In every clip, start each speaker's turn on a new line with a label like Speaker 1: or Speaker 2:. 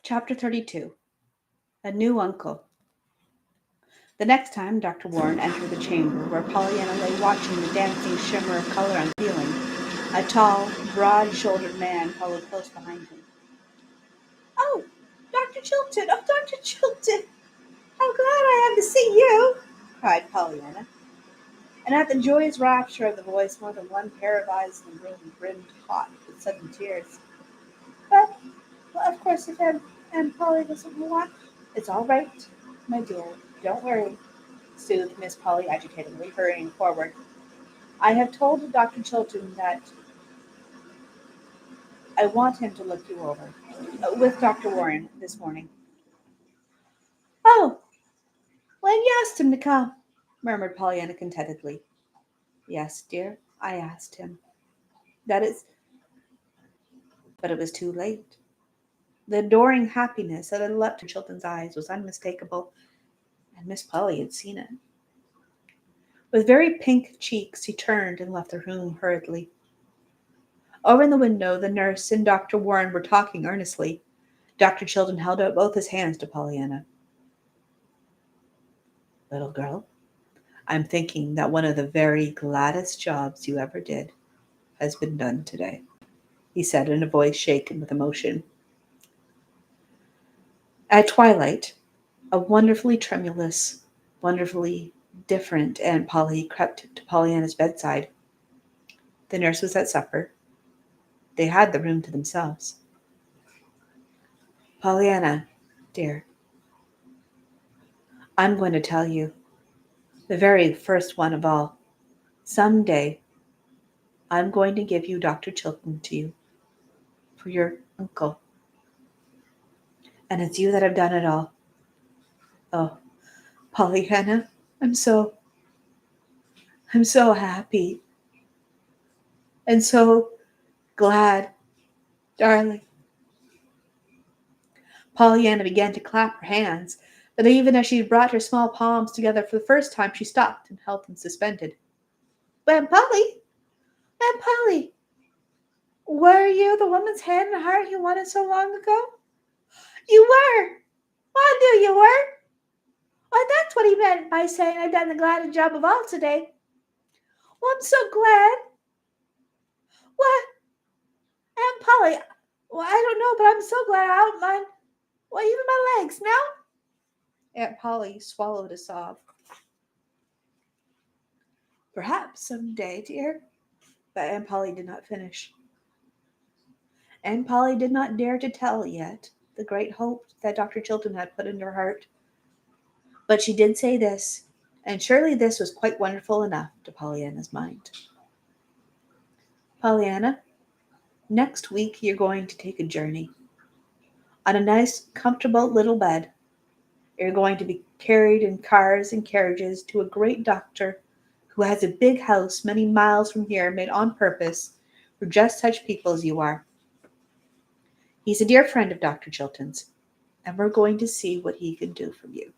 Speaker 1: Chapter 32. A New Uncle. The next time Dr. Warren entered the chamber where Pollyanna lay watching the dancing shimmer of color on the ceiling, a tall, broad-shouldered man followed close behind him. "Oh, Dr. Chilton! Oh, Dr. Chilton! How glad I am to see you!" cried Pollyanna. And at the joyous rapture of the voice, more than one pair of eyes in the room brimmed hot with sudden tears. "But, well, of course, if Aunt Polly doesn't want, it's all right, my dear. Don't worry," soothed Miss Polly agitatedly, hurrying forward. "I have told Dr. Chilton that I want him to look you over with Dr. Warren this morning." "Oh, when you asked him to come," murmured Pollyanna contentedly. "Yes, dear, I asked him. That is, but it was too late." The adoring happiness that had leapt to Chilton's eyes was unmistakable, and Miss Polly had seen it. With very pink cheeks, he turned and left the room hurriedly. Over in the window, the nurse and Dr. Warren were talking earnestly. Dr. Chilton held out both his hands to Pollyanna. "Little girl, I'm thinking that one of the very gladdest jobs you ever did has been done today," he said in a voice shaken with emotion. At twilight, a wonderfully tremulous, wonderfully different Aunt Polly crept to Pollyanna's bedside. The nurse was at supper. They had the room to themselves. "Pollyanna, dear, I'm going to tell you, the very first one of all. Some day, I'm going to give you Dr. Chilton to you for your uncle. And it's you that have done it all. Oh, Pollyanna, I'm so happy and so glad, darling." Pollyanna began to clap her hands, but even as she brought her small palms together for the first time, she stopped and held them suspended. "Aunt Polly! Aunt Polly! Were you the woman's hand and heart you wanted so long ago?" "You were! I knew you were! Why, that's what he meant by saying I've done the gladdest job of all today. Well, I'm so glad. What? Aunt Polly, well, I don't know, but I'm so glad I don't mind. Well, even my legs now?" Aunt Polly swallowed a sob. "Perhaps some day, dear." But Aunt Polly did not finish. Aunt Polly did not dare to tell yet the great hope that Dr. Chilton had put into her heart. But she did say this, and surely this was quite wonderful enough to Pollyanna's mind. "Pollyanna, next week you're going to take a journey. On a nice, comfortable little bed. You're going to be carried in cars and carriages to a great doctor who has a big house many miles from here made on purpose for just such people as you are. He's a dear friend of Dr. Chilton's, and we're going to see what he can do for you."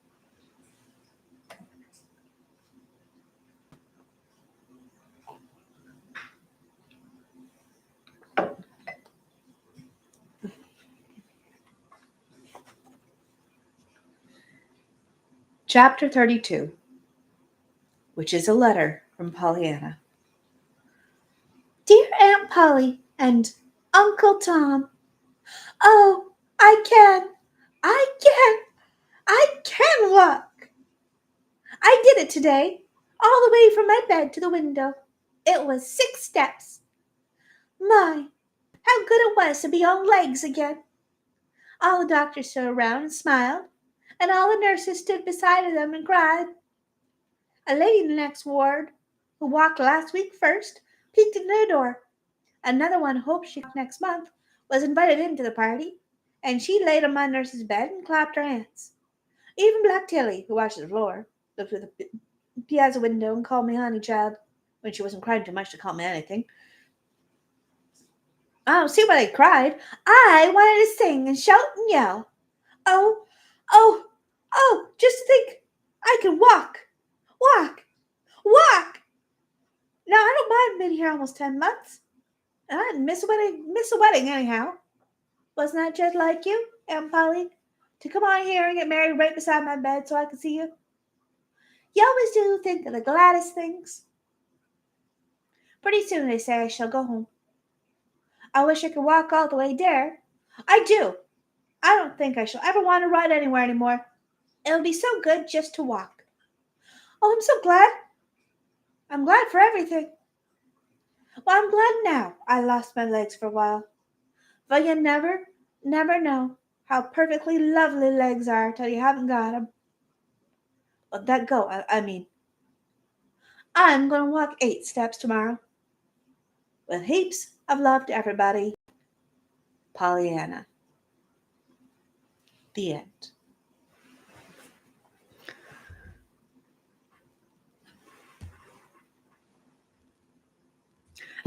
Speaker 1: Chapter 32, which is a letter from Pollyanna. "Dear Aunt Polly and Uncle Tom, oh, I can walk. I did it today, all the way from my bed to the window. It was 6 steps. My, how good it was to be on legs again. All the doctors stood around and smiled, and all the nurses stood beside them and cried. A lady in the next ward, who walked last week first, peeked in the door. Another one hoped she walked next month, was invited into the party, and she laid on my nurse's bed and clapped her hands. Even Black Tilly, who washes the floor, looked through the piazza window and called me honey child, when she wasn't crying too much to call me anything. I don't see why they cried. I wanted to sing and shout and yell. Oh, oh, oh, just to think I can walk. Now, I don't mind being here almost 10 months. And I didn't miss a wedding anyhow. Wasn't that just like you? Aunt Polly, to come on here and get married right beside my bed so I can see you? You always do think of the gladdest things. Pretty soon they say I shall go home. I wish I could walk all the way there. I do. I don't think I shall ever want to ride anywhere anymore. It'll be so good just to walk. Oh, I'm so glad. I'm glad for everything. Well, I'm glad now I lost my legs for a while. For you never know how perfectly lovely legs are till you haven't got 'em. Let that go, I mean. I'm going to walk 8 steps tomorrow. With heaps of love to everybody. Pollyanna. The end.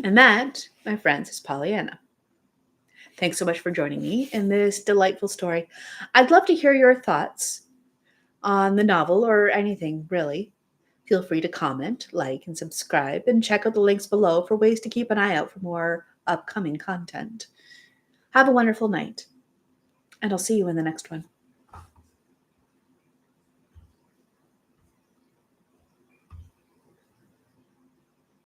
Speaker 1: And that, my friends, is Pollyanna. Thanks so much for joining me in this delightful story. I'd love to hear your thoughts on the novel or anything, really. Feel free to comment, like, and subscribe, and check out the links below for ways to keep an eye out for more upcoming content. Have a wonderful night, and I'll see you in the next one.